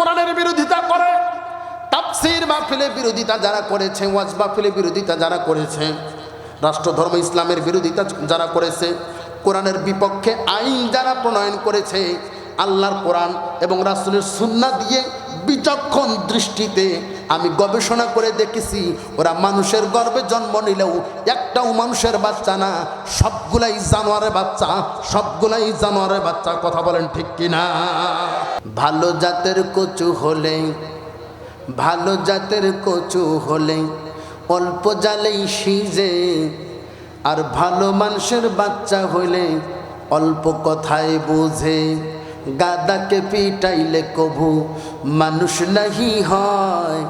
কোরআনের বিরোধিতা করে, তাফসীর মাহফিলের বিরোধিতা যারা করেছে, ওয়াজ মাহফিলের বিরোধিতা যারা করেছে, রাষ্ট্রধর্ম ইসলামের বিরোধিতা যারা করেছে, কোরআনের বিপক্ষে আইন যারা প্রণয়ন করেছে, আল্লাহর কোরআন এবং রাসূলের সুন্নাহ দিয়ে বিচক্ষণ দৃষ্টিতে আমি গবেষণা করে দেখেছি, ওরা মানুষের গর্ভে জন্ম নিলেও একটাও মানুষের বাচ্চা না, সবগুলাই জানোয়ারের বাচ্চা, সবগুলাই জানোয়ারের বাচ্চা। কথা বলেন ঠিক কিনা? ভালো জাতের কচু হলে, ভালো জাতের কচু হলে অল্প জালেই সিজে, আর ভালো মানুষের বাচ্চা হইলে অল্প কথায় বোঝে। গাদাকে পিটাইলে কভু মানুষ নাহি হয়,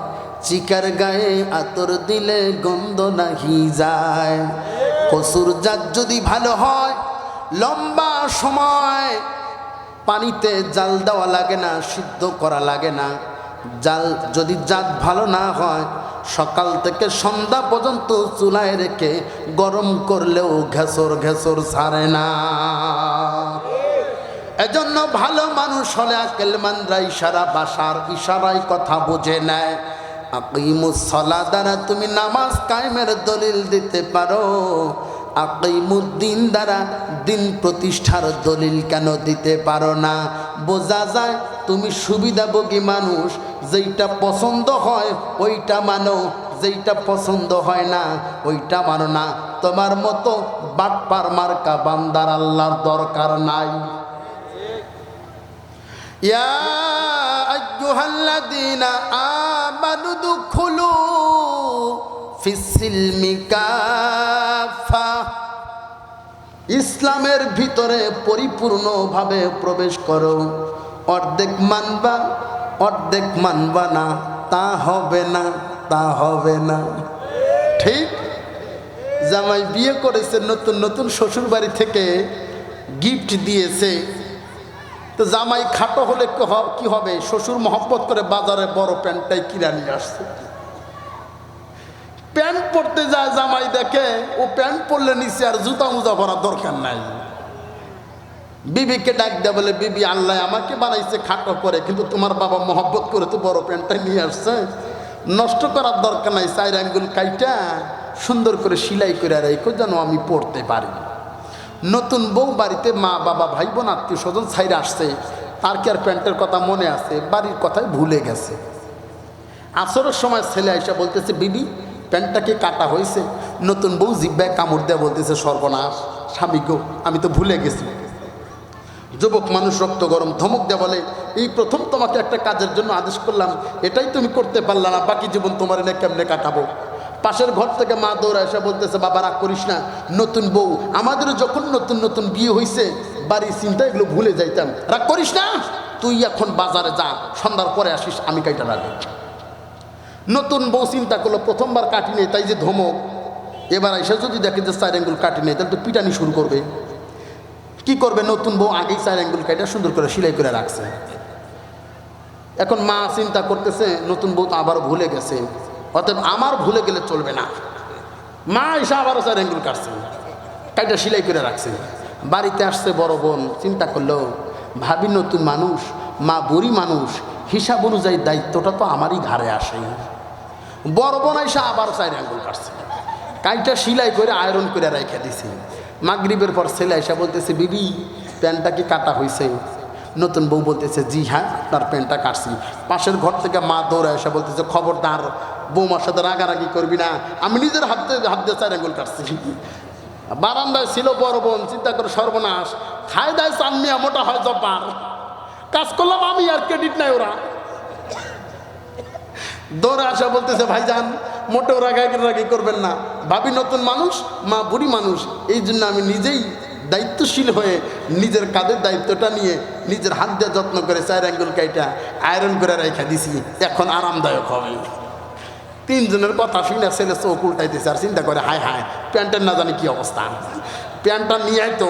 চিকার গায়ে আতর দিলে গন্ধ নাহি যায়। কচুর জাত যদি ভালো হয়, লম্বা সময় পানিতে জাল দেওয়া লাগে না, সিদ্ধ করা লাগে না। জাল যদি জাত ভালো না হয়, সকাল থেকে সন্ধ্যা পর্যন্ত চুলায় রেখে গরম করলেও ঘেঁচর ঘেঁচর ছাড়ে না। এজন্য ভালো মানুষ হলে আকেলমানরা ইশারা ভাষার ইশারায় কথা বুঝে নেয়। আকিমুস সালাত দ্বারা তুমি নামাজ কায়েমের দলিল দিতে পারো, আকিমুদ্দিন দ্বারা দিন প্রতিষ্ঠার দলিল কেন দিতে পারো না? বোঝা যায় তুমি সুবিধাভোগী মানুষ, যেইটা পছন্দ হয় ওইটা মানো, যেইটা পছন্দ হয় না ওইটা মানো না। তোমার মতো বাটপার মার্কা বান্দার আল্লাহর দরকার নাই। ইয়া আইয়ুহাল্লাযীনা আমানু দুখুলু ফিস-সিলমি কাফা, ইসলামের ভিতরে পরিপূর্ণভাবে প্রবেশ করো। অর্ধেক মানবা অর্ধেক মানবা না, তা হবে না, তা হবে না। ঠিক? জামাই বিয়ে করেছে, নতুন নতুন শ্বশুর বাড়ি থেকে গিফট দিয়েছে, তো জামাই খাটো হলে কি হবে? শ্বশুর মহব্বত করে বাজারে বড় প্যান্টটাই কিনে নিয়ে আসছে। প্যান্ট পরতে যায়, জামাই দেখে ও প্যান্ট পরলে নিচে আর জুতা মুজা পরার দরকার নাই। বিবিকে ডাক দেয়, বলে বিবি, আল্লাহ আমাকে বানাইছে খাটো করে, কিন্তু তোমার বাবা মহব্বত করে তো বড় প্যান্টটাই নিয়ে আসছে, নষ্ট করার দরকার নাই। 4 আঙ্গুল কাইটা সুন্দর করে সেলাই করে রেখো যেন আমি পড়তে পারি। নতুন বউ বাড়িতে মা বাবা ভাই বোন আত্মীয় স্বজন ছাইরে আসছে, তার কি আর প্যান্টের কথা মনে আছে? বাড়ির কথাই ভুলে গেছে। আসরের সময় ছেলে আইসা বলতেছে, বিবি প্যান্টটা কি কাটা হয়েছে? নতুন বউ জিব্বায় কামড় দেয়া বলতেছে, সর্বনাশ স্বামী গো, আমি তো ভুলে গেছি। যুবক মানুষ রক্ত গরম, ধমক দেয়া বলে, এই প্রথম তোমাকে একটা কাজের জন্য আদেশ করলাম, এটাই তুমি করতে পারলা না, বাকি জীবন তোমার এনে কেমনে কাটাবো? পাশের ঘর থেকে মা দৌড়া এসে বলতেছে, বাবা রাগ করিস না, নতুন বউ, আমাদেরও যখন নতুন নতুন বিয়ে হয়েছে বাড়ির চিন্তা এগুলো ভুলে যাইতাম, রাগ করিস না, তুই এখন বাজারে যা, সন্ধ্যার পরে আসিস, আমি কাইটা রাখবো। নতুন বউ চিন্তা করলো, প্রথমবার কাটি নেই তাই যে ধমক, এবার এসে যদি দেখে যে 4 আঙ্গুল কাটি নেই, তাহলে তো পিটানি শুরু করবে। কি করবে? নতুন বউ আগেই 4 আঙ্গুল কাটা সুন্দর করে সেলাই করে রাখছে। এখন মা চিন্তা করতেছে, নতুন বউ তো আবারও ভুলে গেছে, অতএব আমার ভুলে গেলে চলবে না। মা এসে আবারও 4 আঙ্গুল কাটছে, কাইটা সেলাই করে রাখছে। বাড়িতে আসছে বড় বোন, চিন্তা করলো, ভাবি নতুন মানুষ, মা বুড়ি মানুষ, হিসাব অনুযায়ী দায়িত্বটা তো আমারই ঘাড়ে আসে। বড় বোন এসে আবার 4 আঙ্গুল কাটছে, কাইটা সেলাই করে আয়রন করে রেখে দিছে। মাগরিবের পর ছেলে এসে বলতেছে, বিবি প্যান্টটা কি কাটা হয়েছে? নতুন বউ বলতেছে, জি হ্যাঁ, তার প্যান্টটা কাটছি। পাশের ঘর থেকে মা দৌড়ে এসে বলতেছে, খবরদার বৌমার সাথে রাগারাগি করবি না, আমি নিজের হাত দিয়ে 4 আঙ্গুল কাটছি। বারান্দায় ছিল বড় বোন, চিন্তা করে সর্বনাশ, খায় দায় চানমিয়া মোটা হয় জব্বার, কাজ করলাম আমি, আর ক্রেডিট নাই ওরা। দৌড়ে আসা বলতেছে, ভাইজান মোটেও রাগারাগি করবেন না, ভাবি নতুন মানুষ, মা বুড়ি মানুষ, এই জন্য আমি নিজেই দায়িত্বশীল হয়ে নিজের কাঁধের দায়িত্বটা নিয়ে নিজের হাত দিয়ে যত্ন করে 4 আঙ্গুল কাইটা আয়রন করে রেখে দিছি, এখন আরামদায়ক হবে। 3 জনের কথা শুনে ছেলে চোখ উল্টাইতেছে, আর চিন্তা করে, হায় হায় প্যান্টের না জানি কি অবস্থা। প্যান্টটা নিয়ে আইতো,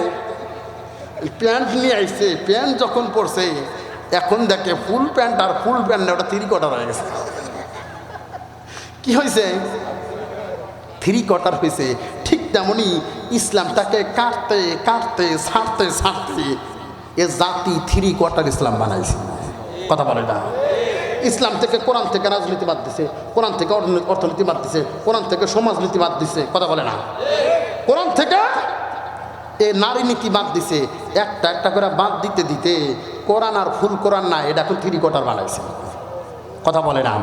প্যান্ট নিয়ে আইছে, প্যান্ট যখন পরছে এখন দেখে ফুল প্যান্ট, আর ফুল প্যান্ট ওটা 3 কোয়ার্টার হয়ে গেছে। কি হয়েছে? 3 কোয়ার্টার হয়েছে। ঠিক তেমনি ইসলামটাকে কাটতে কাটতে ছাড়তে ছাড়তে এ জাতি 3 কোয়ার্টার ইসলাম বানাইছে। কথা বলে না? ইসলাম থেকে, কোরআন থেকে রাজনীতি বাদ দিছে, কোরআন থেকে অর্থনীতি বাদ দিছে, কোরআন থেকে সমাজনীতি বাদ দিছে, কথা বলে না, কোরআন থেকে এ নারী নীতি বাদ দিছে। একটা একটা করে বাদ দিতে দিতে কোরআন আর ফুল কোরআন না, এটা এখন 3 কোয়ার্টার বানাইছে, কথা বলে না।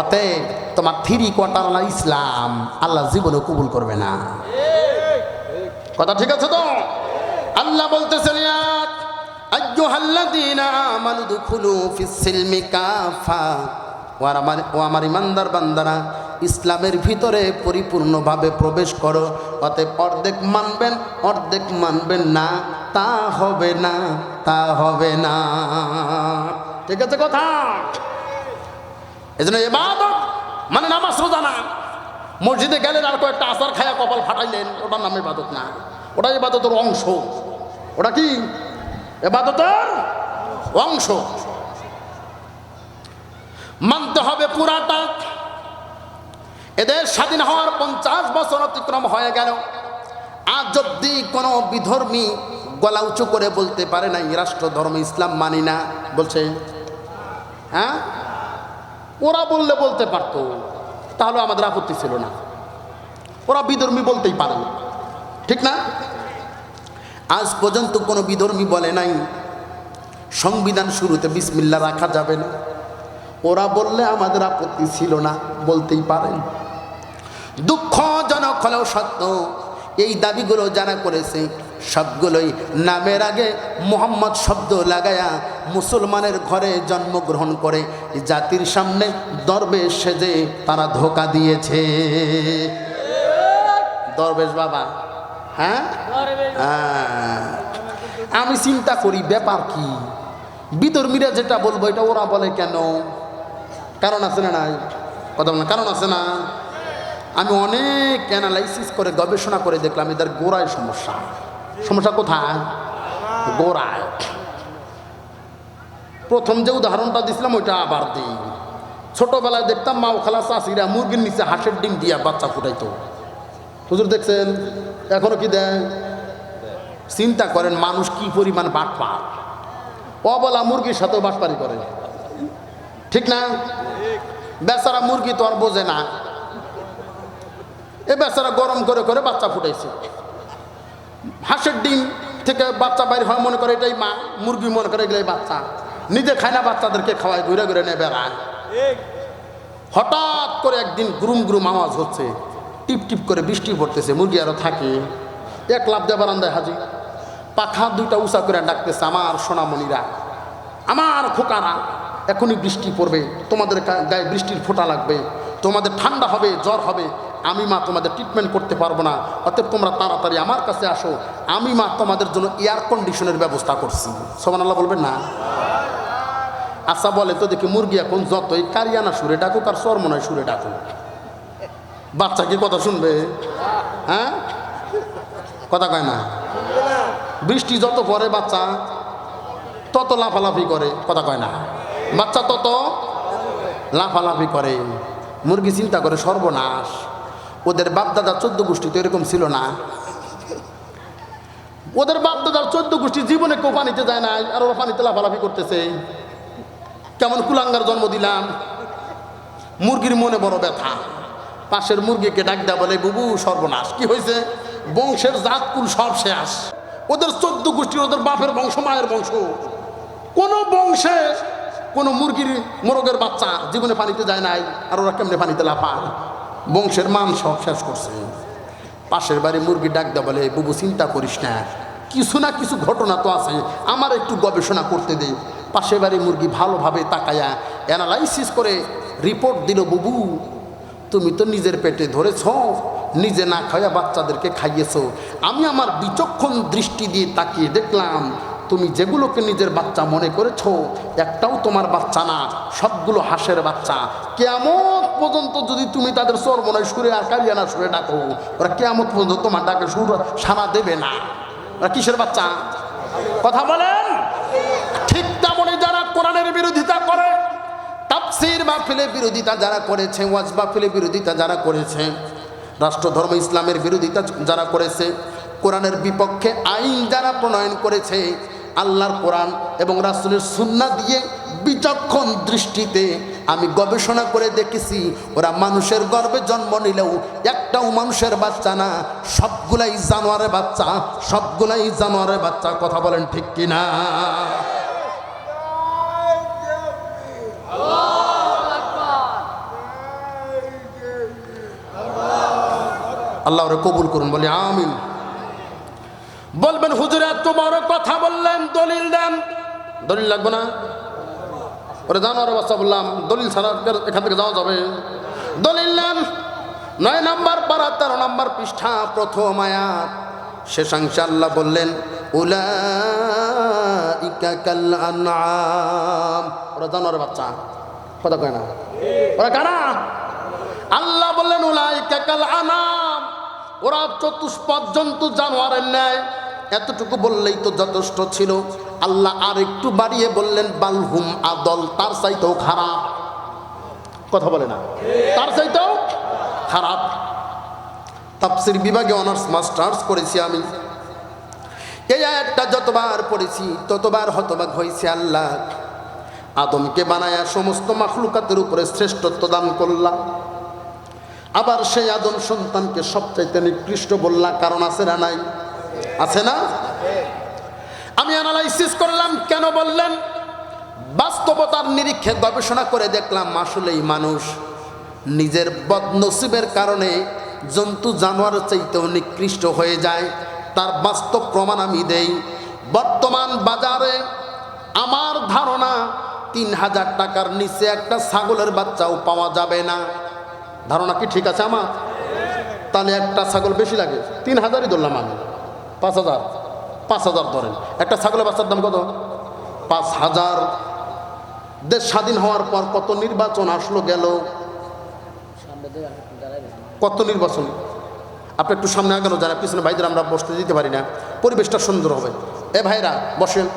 অতএব তোমার 3 কোয়ার্টার না ইসলাম আল্লাহ জীবনে কবুল করবে না, কথা ঠিক আছে তো? আল্লাহ বলতেছেন আইয়ুহাল্লাযীনা আমানু দুখুলু ফিস-সিলমি কাফা, ও আমার ইমানদার বান্দারা ইসলামের ভিতরে পরিপূর্ণভাবে প্রবেশ করো। অতএব অর্ধেক মানবেন অর্ধেক মানবেন না, তা হবে না, তা হবে না, ঠিক আছে কথা? এজন্য ইবাদত মানে নামাজ রোজা না। মসজিদে গেলেন আর কয়েকটা আসার খায়া কপাল ফাটাইলেন, ওটার নাম ইবাদত না, ওটা ইবাদতের অংশ। ওটা কি? ইবাদতের অংশ। মানতে হবে পুরাটা। এদের স্বাধীন হওয়ার 50 বছর অতিক্রম হয়ে গেল, আজ অব্দি কোনো বিধর্মী গলা উঁচু করে বলতে পারে নাই রাষ্ট্র ধর্ম ইসলাম মানি না, বলছে? হ্যাঁ, ওরা বললে বলতে পারতো, তাহলে আমাদের আপত্তি ছিল না। ওরা বিধর্মী বলতেই পারে, ঠিক না? আজ পর্যন্ত কোনো বিধর্মী বলে নাই সংবিধান শুরুতে বিসমিল্লাহ রাখা যাবে না। ওরা বললে আমাদের আপত্তি ছিল না, বলতেই পারেন। দুঃখজনক হলেও সত্য, এই দাবিগুলো যারা করেছে সবগুলোই নামের আগে মুহাম্মদ শব্দ লাগায়া মুসলমানের ঘরে জন্মগ্রহণ করে জাতির সামনে দরবেশ সেজে তারা ধোঁকা দিয়েছে। দরবেশ বাবা, হ্যাঁ, আমি চিন্তা করি ব্যাপার কি, বিধর্মীরা যেটা বলবো এটা ওরা বলে কেন? কারণ আছে না নাই? কথা বলেন, কারণ আছে না? আমি অনেক অ্যানালাইসিস করে গবেষণা করে দেখলাম এদের গোড়ায় সমস্যা। সমস্যা কোথায়? গোড়ায়। প্রথম যে উদাহরণটা দিছিলাম ওইটা আবার দিই। ছোটবেলায় দেখতাম মা ও খালা চাষিরা মুরগির নিচে হাঁসের ডিম দিয়া বাচ্চা ফুটাইতো। হুজুর দেখছেন? এখনো কি দেয়? চিন্তা করেন মানুষ কি পরিমাণ বাটপার। অবলা মুরগির সাথেও বাটপারি করে, ঠিক না? বেচারা মুরগি তো আর বোঝে না, এ বেচারা গরম করে করে বাচ্চা ফুটাইছে। হাঁসের ডিম থেকে বাচ্চা বাইর হয়, মনে করে এটাই মা, মুরগি মনে করে এগুলোই বাচ্চা, নিজে খায় না, বাচ্চাদেরকে খাওয়ায়, ঘুরে ঘুরে নিয়ে বেড়ায়। হঠাৎ করে একদিন গ্রুম গ্রুম আওয়াজ হচ্ছে, টিপ টিপ করে বৃষ্টি পড়তেছে, মুরগি আরো থাকে, এক লাফ দিয়ে বারান্দায় হাজির, পাখা দুইটা উঁচা করে ডাকতেছে, আমার সোনামণিরা, আমার খোকারা, এখনই বৃষ্টি পড়বে, তোমাদের গায়ে বৃষ্টির ফোঁটা লাগবে, তোমাদের ঠান্ডা হবে, জ্বর হবে, আমি মা তোমাদের ট্রিটমেন্ট করতে পারবো না, অতএব তোমরা তাড়াতাড়ি আমার কাছে আসো, আমি মা তোমাদের জন্য এয়ার কন্ডিশনের ব্যবস্থা করছি। সুবহানাল্লাহ বলবেন না? আচ্ছা বলে তো দেখি, মুরগি এখন যতই কারিয়ানা সুরে ডাকুক আর চরমনায় সুরে ডাকুক, বাচ্চা কি কথা শুনবে? হ্যাঁ, কথা কয় না? বৃষ্টি যত পড়ে বাচ্চা তত লাফালাফি করে, কথা কয় না? বাচ্চা তত লাফালাফি করে। মুরগি চিন্তা করে সর্বনাশ, ওদের বাপদাদা 14 গোষ্ঠী তো এরকম ছিল না। ওদের বাপদাদার 14 গোষ্ঠী জীবনে কেউ পানিতে যায় না, আর ওরা পানিতে লাফালাফি করতেছে। কেমন কুলাঙ্গার জন্ম দিলাম। মুরগির মনে বড় ব্যথা, পাশের মুরগিকে ডাক দেয়া বলে, বুবু সর্বনাশ, কি হয়েছে? বংশের জাত কুল সব শেষ। ওদের 14 গোষ্ঠী, ওদের বাপের বংশ, মায়ের বংশ, কোন বংশে কোন মুরগির মোরগের বাচ্চা জীবনে পানিতে যায় নাই, আর ওরা কেমনে পানিতে লাফায়? বংশের মান সব শেষ করছে। পাশের বাড়ি মুরগি ডাক দেয়া বলে, বুবু চিন্তা করিস না, কিছু না কিছু ঘটনা তো আছে, আমার একটু গবেষণা করতে দে। পাশের বাড়ি মুরগি ভালোভাবে তাকায়া অ্যানালাইসিস করে রিপোর্ট দিল, বুবু তুমি তো নিজের পেটে ধরেছ, নিজে না খাইয়া বাচ্চাদেরকে খাইয়েছ। আমি আমার বিচক্ষণ দৃষ্টি দিয়ে তাকিয়ে দেখলাম, তুমি যেগুলোকে নিজের বাচ্চা মনে করেছ একটাও তোমার বাচ্চা না, সবগুলো হাঁসের বাচ্চা। কিয়ামত পর্যন্ত যদি তুমি তাদের চরমনায় সুরে আর কারিয়ানা সুরে ডাকো, ওরা কিয়ামত পর্যন্ত তোমার ডাকে সুর সাড়া দেবে না। ওরা কিসের বাচ্চা? কথা বলেন। ঠিক তেমনই যারা কোরআনের বিরোধিতা করে, তাফসীর মাহফিলের বিরোধিতা যারা করেছে, ওয়াজ মাহফিলের বিরোধিতা যারা করেছে, রাষ্ট্রধর্ম ইসলামের বিরোধিতা যারা করেছে, কোরআনের বিপক্ষে আইন যারা প্রণয়ন করেছে, আল্লাহর কোরআন এবং রাসূলের সুন্নাহ দিয়ে বিচক্ষণ দৃষ্টিতে আমি গবেষণা করে দেখেছি, ওরা মানুষের গর্ভে জন্ম নিলেও একটাও মানুষের বাচ্চা না, সবগুলাই জানোয়ারের বাচ্চা, সবগুলাই জানোয়ারের বাচ্চা। কথা বলেন ঠিক কিনা? আল্লাহ ওরা কবুল করুন, বলি আমিন। বলবেন হুজুর এত বড় কথা বললেন, দলিল দেন। দলিল লাগবে না? ওরে জানোয়ারের বাচ্চা বললাম, দলিল ছাড়া এখান থেকে যাওয়া যাবে? দলিল নেন। 9 নম্বর পারা 13 নম্বর পৃষ্ঠা, প্রথম আয়াত, শেষাংশে আল্লাহ বললেন উলাইকা কাল আনআম। ওরা জানোয়ারের বাচ্চা, কথা কয় না? ওরা কারা? আল্লাহ বললেন উলাইকা কাল আনআম, ওরা চতুষ্পদ জন্তু, জানোয়ারের ন্যায়। এতটুকু বললেই তো যথেষ্ট ছিল। আল্লাহ আর একটু বাড়িয়ে বললেন বালহুম আদল, তার চাইতেও খারাপ। কথা বলে না? তার চাইতেও খারাপ। তাফসীর বিভাগে অনার্স মাস্টার্স করেছি আমি। এই আয়াতটা যতবার পড়েছি ততবার হতবাক হয়েছে। আল্লাহ আদমকে বানায়া সমস্ত মাখলুকাতের উপরে শ্রেষ্ঠত্ব দান করলাম, আবার সেই আদম সন্তানকে সবচাইতে নিকৃষ্ট বললা। কারণ আছে না নাই? আছে না? আমি অ্যানালাইসিস করলাম কেন বললেন। বাস্তবতার নিরীক্ষে গবেষণা করে দেখলাম আসলেই মানুষ নিজের বদনসিবের কারণে জন্তু জানোয়ারের চাইতেও নিকৃষ্ট হয়ে যায়। তার বাস্তব প্রমাণ আমি দেই। বর্তমান বাজারে আমার ধারণা 3000 টাকার নিচে একটা ছাগলের বাচ্চাও পাওয়া যাবে না। ধারণা কি ঠিক আছে আমার? তাহলে একটা ছাগল বেশি লাগে, 3000ই ধরলাম আমি। 5000 ধরেন। একটা ছাগলের বাচ্চার দাম কত? 5000। দেশ স্বাধীন হওয়ার পর কত নির্বাচন আসলো গেল, কত নির্বাচন। আপনি একটু সামনে আগানো যারা পিছনে ভাইদের আমরা বসতে দিতে পারি না, পরিবেশটা সুন্দর হবে। এ ভাইরা বসেন।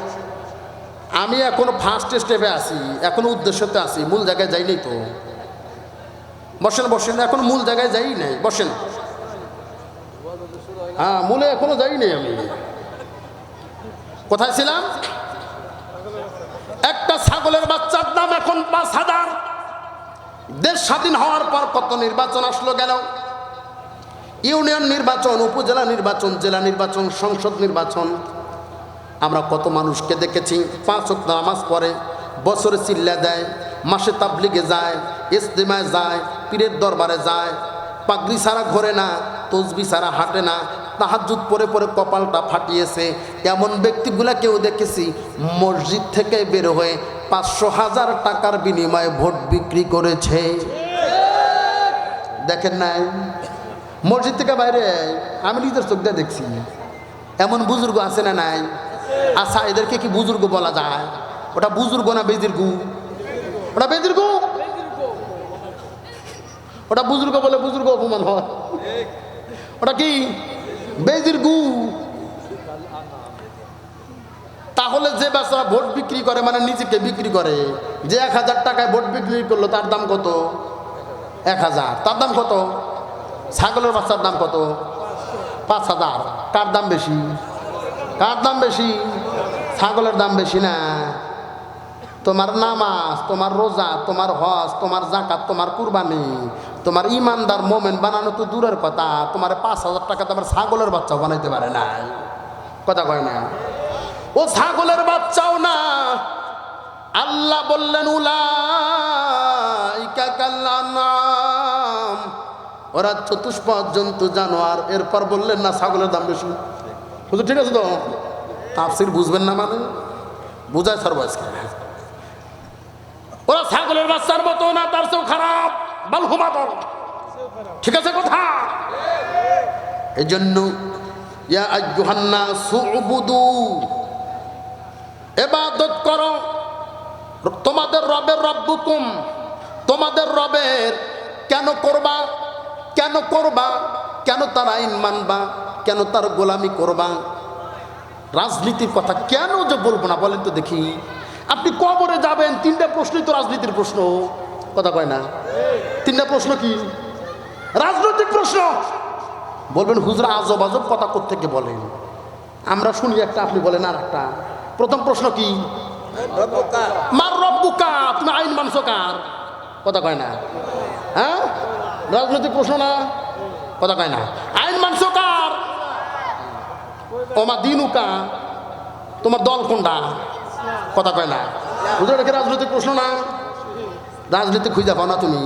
আমি এখনো ফার্স্ট স্টেপে আছি, এখনো উদ্দেশ্যতে আছি, মূল জায়গায় যাইনি তো। বসেন বসেন, এখন মূল জায়গায় যাই নাই, বসেন। হ্যাঁ, মূলে এখনো যাই নাই। আমি কোথায় ছিলাম? একটা ছাগলের বাচ্চার দাম এখন 5000। দেশ স্বাধীন হওয়ার পর কত নির্বাচন আসলো গেল, ইউনিয়ন নির্বাচন, উপজেলা নির্বাচন, জেলা নির্বাচন, সংসদ নির্বাচন। আমরা কত মানুষকে দেখেছি 5 ওয়াক্ত নামাজ পড়ে, বছরে চিল্লা দেয়, মাসে তাবলিগে যায়, ইজতেমায় যায়, পীরের দরবারে যায়, পাগড়ি ছাড়া ঘোরে না, তসবি ছাড়া হাঁটে না, তাহাজ্জুদ পরে পরে কপালটা ফাটিয়েছে। এমন ব্যক্তিগুলাকেও দেখেছি মসজিদ থেকে বের হয়ে 500,000 টাকার বিনিময়ে ভোট বিক্রি করেছে। দেখেন নাই? মসজিদ থেকে বাইরে আমি নিজের চোখ দিয়ে দেখছি। এমন বুজুর্গ আছে না নাই? আচ্ছা, এদেরকে কি বুজুর্গ বলা যায়? ওটা বুজুর্গ না বেজিরগু? ওটা বেজিরগু। ওটা বুজুর্গ বলে বুজুর্গ অপমান হয়। ওটা কি? বেজিরগু। তাহলে যে বেচারা ভোট বিক্রি করে, মানে নিজেকে বিক্রি করে, যে 1000 টাকায় ভোট বিক্রি করলো তার দাম কত? 1000। তার দাম কত? ছাগলের বাচ্চার দাম কত? 5000। কার দাম বেশি? কার দাম বেশি? ছাগলের দাম বেশি না? তোমার নামাজ, তোমার রোজা, তোমার হজ, তোমার যাকাত, তোমার কুরবানি, তোমার ইমানদার মোমেন বানানো তো দূরের কথা, তোমার 5000 টাকা তোমার ছাগলের বাচ্চাও বানাইতে পারে না। কথা কয় না? ও ছাগলের বাচ্চাও না। আল্লাহ বললেন উলাইকা কাল আনআম, ওরা চতুষ্পদ জন্তু, জানোয়ার। এরপর বললেন না ছাগলের দাম বেশি। হুজুর ঠিক আছে তো? তাফসীর বুঝবেন না মানে? বুঝায় ছাড়বো আজকে। ওরা ছাগলের বাচ্চার মতো না, তার চেয়েও খারাপ। বালহুম আদল। ঠিক আছে কথা? এই জন্য ইয়া আইয়ুহান নাসু উবুদু, ইবাদত করো তোমাদের রবের, রব্বুকুম, তোমাদের রবের। কেন করবা? কেন করবা? কেন তার আইন মানবা? কেন তার গোলামি করবা? রাজনীতির কথা কেন যে বলবো না বলেন তো দেখি? আপনি কবরে যাবেন, 3টা প্রশ্নই তো রাজনীতির প্রশ্ন। কথা কয় না? 3টা প্রশ্ন কি? রাজনৈতিক প্রশ্ন। বলবেন হুজুর আজব আজব কথা কোত্থেকে বলেন? আমরা শুনি একটা, আপনি বলেন আর একটা। প্রথম প্রশ্ন কি? মার রব্বুকা, তুমি আইন মানছো কার? কথা কয় না। হ্যাঁ, রাজনৈতিক প্রশ্ন না, কথা কয় না। আইন মানছো কার? ওমা দিনুকা, তোমার দল কোনটা? কথা কয় না। বুঝলো, এটা কি রাজনৈতিক প্রশ্ন না? রাজনীতি খুঁজে পাও না তুমি।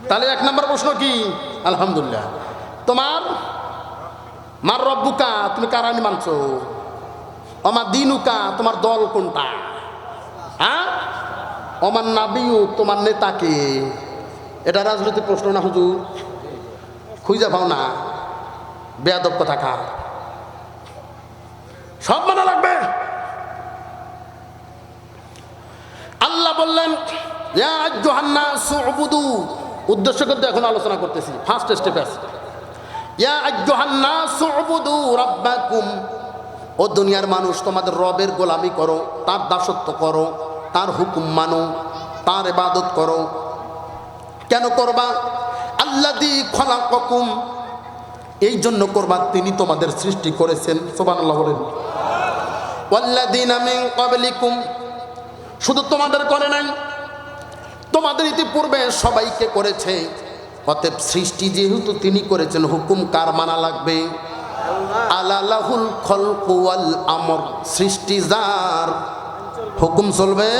তাহলে 1 নম্বর প্রশ্ন কি? আলহামদুলিল্লাহ। তোমার মার রব্বুকা, তুমি কার আইন মানছো? আমার দিনুকা, তোমার দল কোনটা? হ্যাঁ, আমার নাবিউ, তোমার নেতাকে। এটা রাজনৈতিক প্রশ্ন না হুজুর? খুঁজে পাও না, বেয়াদব কোথাকার। সব মানা লাগবে। আল্লাহ বললেন ইয়া আইয়ুহান নাসু উবুদু, উদ্দেশ্য কিন্তু এখন আলোচনা করতেছি। ফার্স্ট স্টেপে আছে ইয়া আইয়ুহান নাসু উবুদু রাব্বাকুম, ও দুনিয়ার মানুষ তোমাদের রবের গোলামি করো, তার দাসত্ব করো, তার হুকুম মানো, তার ইবাদত করো। কেন করবা? আল্লাযী খলাকাকুম, এই জন্য করবা তিনি তোমাদের সৃষ্টি করেছেন। সুবহানাল্লাহ বলেন। ওয়াল্লাযীনা মিন ক্বাবলিকুম, শুধু তোমাদের করে নাই, তোমাদের ইতিপূর্বে সবাইকে করেছে। অতএব সৃষ্টি যেহেতু তিনি করেছেন, হুকুম কার মানা লাগবে? আলালাহুল খলকু ওয়াল আমর, সৃষ্টি যার, হুকুম চলবে।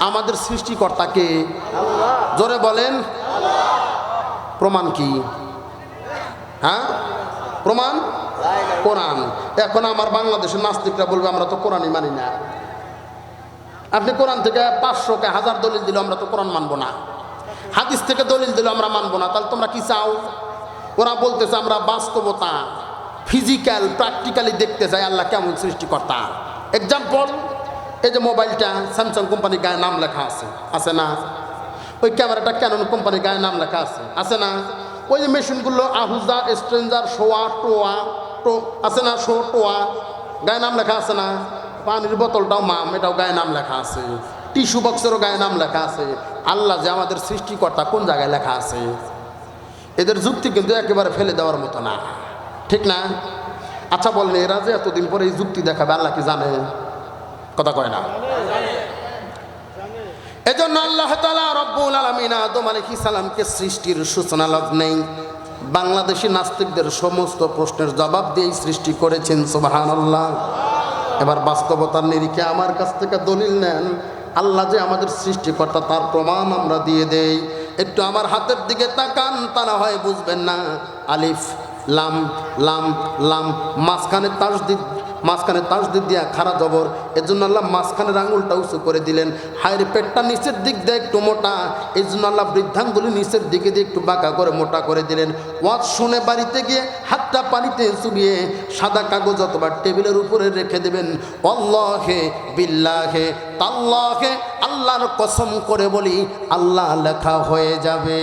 আমাদের সৃষ্টিকর্তাকে, জোরে বলেন। প্রমাণ কি? হ্যাঁ, প্রমাণ কোরআন। এখন আমার বাংলাদেশের নাস্তিকরা বলবে আমরা তো কোরআনই মানি না। আপনি কোরআন থেকে 500কে 1000 দলিল দিল, আমরা তো কোরআন মানবো না। হাদিস থেকে দলিল দিল, আমরা মানবো না। তাহলে তোমরা কি চাও? ওরা বলতেছে আমরা বাস্তবতা, ফিজিক্যাল, প্র্যাকটিক্যালি দেখতে চাই আল্লাহ কেমন সৃষ্টিকর্তা। এক্সাম্পল, এই যে মোবাইলটা স্যামসাং কোম্পানির গায়ে নাম লেখা আছে, আছে না? ওই ক্যামেরাটা ক্যানন কোম্পানির গায়ে নাম লেখা আছে, আছে না? ওই যে মেশিনগুলো আহুজা, স্ট্রেঞ্জার, শোয়া, টোয়া, আছে না? শো, টোয়া, গায়ে নাম লেখা আছে না? পানির বোতলটাও মাম, এটাও গায়ে নাম লেখা আছে। টিস্যু বক্সেরও গায়ে নাম লেখা আছে। আল্লাহ যে আমাদের সৃষ্টিকর্তা কোন জায়গায় লেখা আছে? এদের যুক্তি কিন্তু একেবারে ফেলে দেওয়ার মতো না, ঠিক না? আচ্ছা বলেন, এরা যে এতদিন পরে এই যুক্তি দেখাবে, আল্লাহ কি জানে? কথা কয় না। এজন্য আল্লাহ তাআলা রব্বুল আলামিন আদম আলাইহিস সালামকে সৃষ্টির সূচনা লগ্নেই বাংলাদেশি নাস্তিকদের সমস্ত প্রশ্নের জবাব দিয়েই সৃষ্টি করেছেন। সুবহানাল্লাহ। এবার বাস্তবতার নিরিখে আমার কাছ থেকে দলিল নেন, আল্লাহ যে আমাদের সৃষ্টিকর্তা তার প্রমাণ আমরা দিয়ে দেই। একটু আমার হাতের দিকে তাকান, তা না হয় বুঝবেন না। আলিফ লাম লাম লাম, মাঝখানে তাসদিদ দিয়া খাড়া জবর, এর জন্য আল্লাহ মাঝখানের আঙুলটা উঁচু করে দিলেন। হায়ের পেটটা নিচের দিক দিয়ে একটু মোটা, এই জন্য আল্লাহ বৃদ্ধাঙ্গুলি নিচের দিকে দিয়ে একটু বাঁকা করে মোটা করে দিলেন। ওয়াজ শুনে বাড়িতে গিয়ে হাতটা পানিতে চুবিয়ে সাদা কাগজ অথবা টেবিলের উপরে রেখে দেবেন। আল্লাহে বিল্লাহে তাল্লাহে, আল্লাহর কসম করে বলি আল্লাহ লেখা হয়ে যাবে।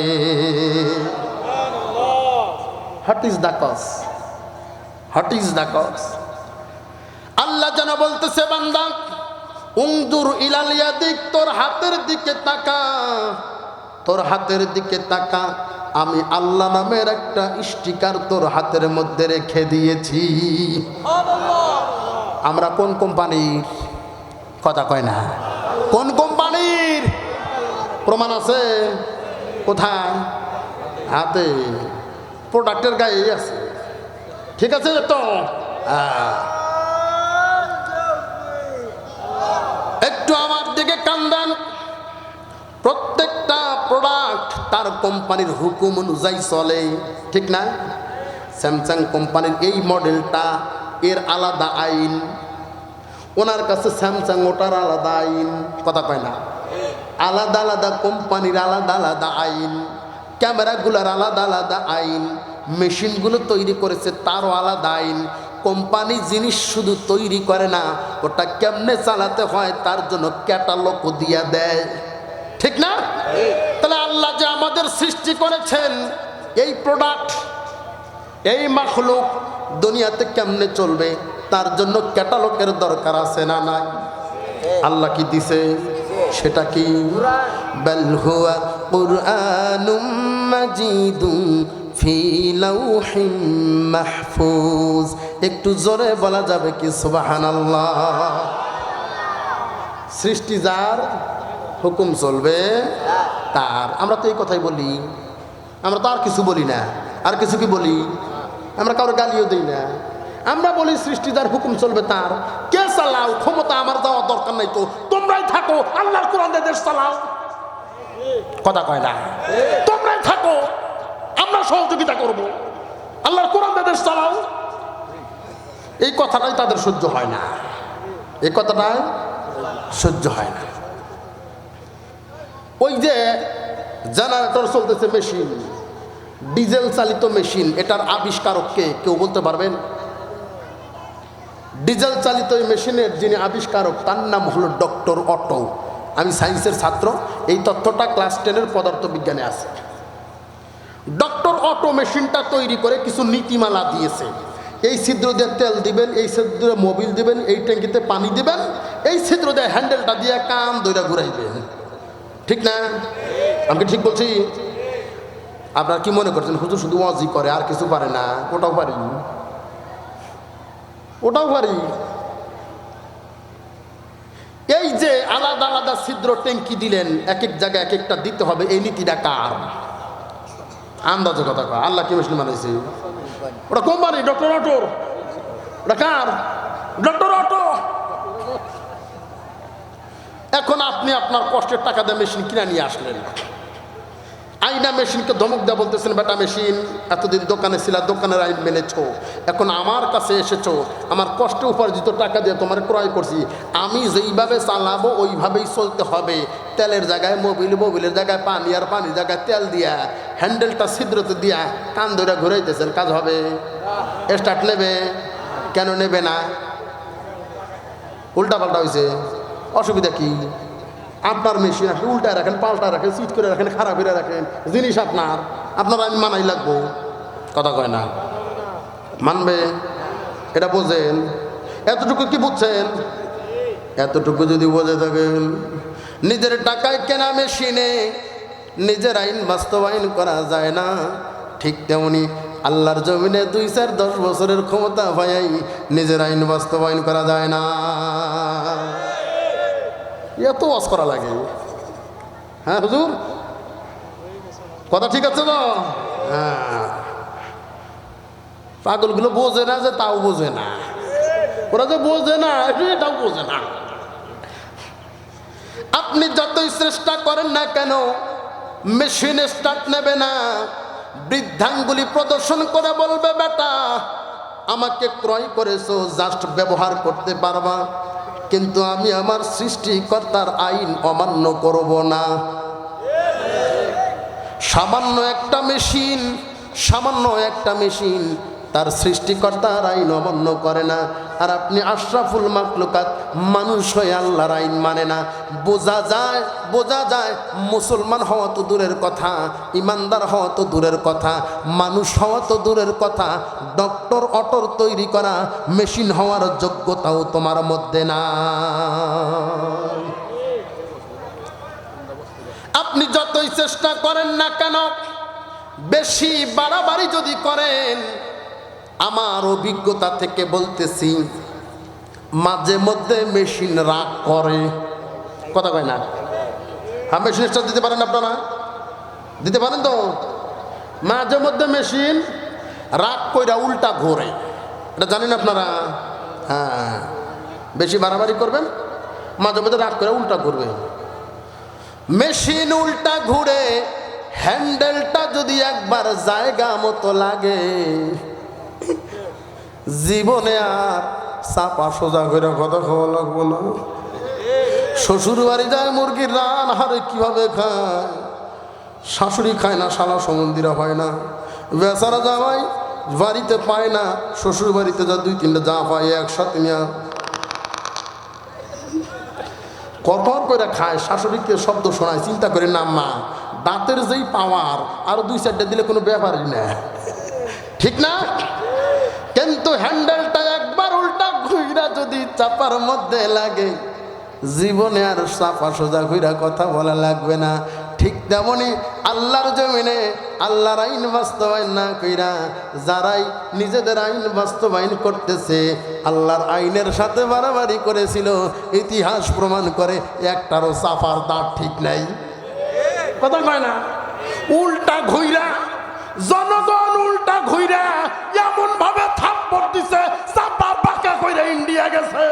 What is the cause? What is the cause? আল্লাহ যেন বলতেছে, বান্দা উংদুর ইলাল ইয়াদিক, তোর হাতের দিকে তাকা, তোর হাতের দিকে তাকা। আমি আল্লাহ নামের একটা স্টিকার তোর হাতের মধ্যে রেখে দিয়েছি। আমরা কোন কোম্পানির? কথা কয় না। কোন কোম্পানির? প্রমাণ আছে কোথায়? হাতে, প্রোডাক্টের গায়ে আছে, ঠিক আছে তো? একটু আমার দিকে কান্দান। প্রত্যেকটা প্রোডাক্ট তার কোম্পানির হুকুম অনুযায়ী চলে, ঠিক না? স্যামসাং কোম্পানির এই মডেলটা, এর আলাদা আইন, ওনার কাছে স্যামসাং ওটার আলাদা আইন। কথা কয় না? আলাদা আলাদা কোম্পানির আলাদা আলাদা আইন, ক্যামেরাগুলোর আলাদা আলাদা আইন, মেশিনগুলো তৈরি করেছে তারও আলাদা আইন। কোম্পানি জিনিস শুধু তৈরি করে না, ওটা কেমনে চালাতে হয় তার জন্য ক্যাটালগও দিয়া দেয়, ঠিক না? তাহলে আল্লাহ যে আমাদের সৃষ্টি করেছেন, এই প্রোডাক্ট, এই মাখলুক দুনিয়াতে কেমনে চলবে তার জন্য ক্যাটালগের দরকার আছে না নাই? আল্লাহ কি দিছে? সেটা কি? বাল হুয়া কুরআনুম মাজিদুন ফি লাউহিম মাহফুজ। একটু জোরে বলা যাবে কি সুবহানাল্লাহ? সৃষ্টি যার, হুকুম চলবে তার। আমরা তো এই কথাই বলি, আমরা তো আর কিছু বলি না। আর কিছু কি বলি? আমরা কারো গালিও দিই না। আমরা বলি সৃষ্টি যার, হুকুম চলবে তার। কে চালাও? ক্ষমতা আমার যাওয়ার দরকার নাই, তো তোমরাই থাকো, আল্লাহর কোরআন দিয়ে দেশ চালাও। কথা কয় না? তোমরাই থাকো, আমরা সহযোগিতা করব, আল্লাহর কোরআন দিয়ে দেশ চালাও। এই কথাটাই তাদের সহ্য হয় না, এই কথাটাই সহ্য হয় না। ওই যে জেনারেটর চলতেছে, মেশিন, ডিজেল চালিত মেশিন, এটার আবিষ্কারক কে? কেউ বলতে পারবেন? ডিজেল চালিত এই মেশিনের যিনি আবিষ্কারক তার নাম হলো ডক্টর অটো। আমি সায়েন্সের ছাত্র, এই তথ্যটা ক্লাস 10-এর পদার্থবিজ্ঞানে আছে। ডক্টর অটো মেশিনটা তৈরি করে কিছু নীতিমালা দিয়েছে। এই ছিদ্র দিয়ে তেল দিবেন, এই ছিদ্র দিয়ে মোবিল দিবেন, এই ট্যাঙ্কিতে পানি দিবেন, এই ছিদ্র দিয়ে হ্যান্ডেলটা দিয়ে কান দইরা ঘুরাইবেন। ঠিক না? আমি কি ঠিক বলছি? আপনারা কি মনে করছেন হুজুর শুধু ওয়াজি করে আর কিছু পারে না? ওটাও পারি, ওটাও পারি। এই যে আলাদা আলাদা ছিদ্র ট্যাঙ্কি দিলেন, এক এক জায়গায় এক একটা দিতে হবে, এই নীতিটা কার? আন্দাজে কথা কয়, আল্লাহ কি মেশিন বানাইছে? ওটা কোম্পানি ডক্টর অটোর। ওটা কার? Doctor auto. এখন আপনি আপনার কষ্টের টাকা দিয়ে মেশিন কিনে নিয়ে আসলেন, আইনা মেশিনকে ধমক দেওয়া বলতেছেন, বেটা মেশিন এতদিন দোকানে ছিল, দোকানের আইন মেনেছো, এখন আমার কাছে এসেছো, আমার কষ্টে উপার্জিত টাকা দিয়ে তোমার ক্রয় করছি, আমি যেইভাবে চালাবো ওইভাবেই চলতে হবে। তেলের জায়গায় মোবিল, মোবিলের জায়গায় পানি, আর পানির জায়গায় তেল দিয়া হ্যান্ডেলটা ছিদ্রতে দিয়া কান ধরে ঘুরাইতেছেন, কাজ হবে? স্টার্ট নেবে? কেন নেবে না? উল্টা পাল্টা হয়েছে, অসুবিধা কি? আপনার মেশিন আপনি উল্টায় রাখেন, পাল্টায় রাখেন, সিট করে রাখেন, খারাপ করে রাখেন, জিনিস আপনার, আপনার আমি মানাই লাগবো। কথা কয় না? মানবে? এটা বোঝেন? এতটুকু কি বুঝছেন? এতটুকু যদি বোঝে থাকেন, নিজের টাকায় কেনা মেশিনে নিজের আইন বাস্তবায়ন করা যায় না, ঠিক তেমনি আল্লাহর জমিনে 2-4-10 বছরের ক্ষমতা পাই নিজের আইন বাস্তবায়ন করা যায় না। এত ওয়াজ করা লাগে? হ্যাঁ হুজুর, কথা ঠিক আছে তো? হ্যাঁ, পাগলগুলো বোঝে না যে তাও বোঝে না, ওরা যে বোঝে না এটাও বোঝে না। আপনি যতই চেষ্টা করেন না কেন, মেশিন স্টার্ট নেবে না। বৃদ্ধাঙ্গুলি প্রদর্শন করে বলবে, বেটা আমাকে ক্রয় করেছো জাস্ট ব্যবহার করতে পারবা, কিন্তু আমি আমার সৃষ্টিকর্তার আইন অমান্য করব না। সামান্য একটা মেশিন তার সৃষ্টিকর্তার আইন অমান্য করে না, আর আপনি আশরাফুল মাখলুকাত মানুষ হয়ে আল্লাহর আইন মানে না। বোঝা যায় মুসলমান হওয়া তো দূরের কথা, ইমানদার হওয়া তো দূরের কথা, মানুষ হওয়া তো দূরের কথা, ডক্টর অটোর তৈরি করা মেশিন হওয়ার যোগ্যতাও তোমার মধ্যে না। আপনি যতই চেষ্টা করেন না কেন, বেশি বাড়াবাড়ি যদি করেন, আমার অভিজ্ঞতা থেকে বলতেছি, মাঝে মধ্যে মেশিন রাগ করে। কথা কয় না? হ্যাঁ, মেশিন স্টার্ট দিতে পারেন আপনারা? দিতে পারেন তো? মাঝে মধ্যে মেশিন রাগ কইরা উল্টা ঘোরে, এটা জানেন আপনারা? হ্যাঁ, বেশি বাড়াবাড়ি করবেন, মাঝে মধ্যে রাগ করে উল্টা ঘুরবে। মেশিন উল্টা ঘুরে, হ্যান্ডেলটা যদি একবার জায়গা মতো লাগে, জীবনে আর চাপা সোজা করে কথা খাওয়া লাগবো না। শ্বশুর বাড়ি যায় মুরগির রান, হারে কিভাবে খায়, শাশুড়ি খায় না, শালা সম্বন্ধীরা হয় না, বেচারা জামাই বাড়িতে পায় না, শ্বশুর বাড়িতে যা 2-3টা যা পায় একসাথে নিয়ে কঠোর করে খায়, শাশুড়িকে শব্দ শোনায়, চিন্তা করে না মা দাঁতের যেই পাওয়ার, আরো 2-4টা দিলে কোনো ব্যাপারই না, ঠিক না? কিন্তু হ্যান্ডেলটা একবার উল্টা ঘুইরা যদি চাপার মধ্যে লাগে, জীবনে আর চাপা সোজা ঘুইরা কথা বলা লাগবে না। ঠিক তেমনি আল্লাহর জমিনে আল্লাহর আইন বাস্তবায়ন না কইরা যারাই নিজেদের আইন বাস্তবায়ন করতেছে আল্লাহর আইনের সাথে বাড়াবাড়ি করেছিল, ইতিহাস প্রমাণ করে একটারও সাফার দাঁত ঠিক নাই। কথা কয় না? উল্টা ঘুইরা জনগণ উল্টা ঘুইরা এমন ভাবে থাপ্পড় দিছে চাপা পাকা কইরা ইন্ডিয়া গেছে।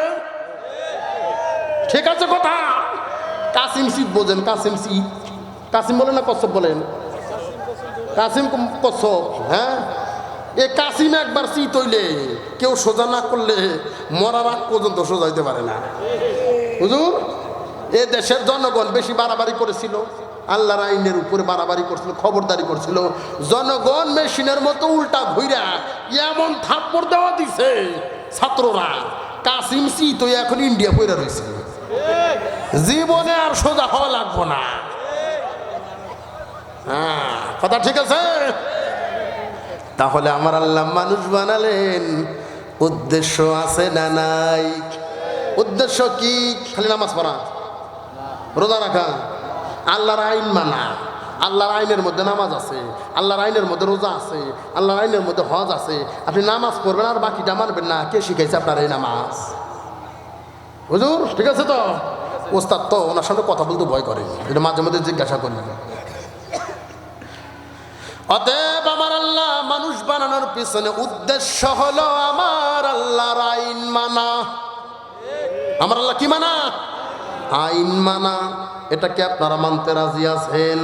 ঠিক আছে কথা? কাসিম শীত বোঝেন? কাসিম শীত, কাসিম বলেন না কচ্ছপ বলেন? কাসিম কচ্ছপ। হ্যাঁ, এ কাসিম একবার শীত হইলে কেউ সোজা না করলে মরার আগ পর্যন্ত সোজা হইতে পারে না। হুজুর, এ দেশের জনগণ বেশি বাড়াবাড়ি করেছিল, আল্লাহর আইনের উপরে বাড়াবাড়ি করছিল, খবরদারি করছিল। জনগণ মেশিনের মতো উল্টা ঘুইরা এমন থাপ্পড় দেওয়া দিছে ছাত্ররা, কাসিম শীত হয়ে এখন ইন্ডিয়া পইরা রয়েছে। জীবনে আর সোজা হওয়া লাগবো না। হ্যাঁ, কথা ঠিক আছে? তাহলে আমার আল্লাহ মানুষ বানালেন, উদ্দেশ্য আছে না নাই? উদ্দেশ্য কি? খালি নামাজ পড়া, রোজা রাখা, আল্লাহর আইন মানা। আল্লাহর আইনের মধ্যে নামাজ আছে, আল্লাহর আইনের মধ্যে রোজা আছে, আল্লাহর আইনের মধ্যে হজ আছে। আপনি নামাজ পড়বেন আর বাকিটা মানবেন না। কে শিখাইছে আপনার এই নামাজ? হুজুর, ঠিক আছে তো? ওস্তাদ তো ওনার সাথে কথা বলতে ভয় করে, এটা মাঝে মধ্যে জিজ্ঞাসা করি। অতএব আমার আল্লাহ মানুষ বানানোর পিছনে উদ্দেশ্য হলো আমার আল্লাহর আইন মানা। আমার আল্লাহ কি মানা? আইন মানা। এটা কি আপনারা মানতে রাজি আছেন?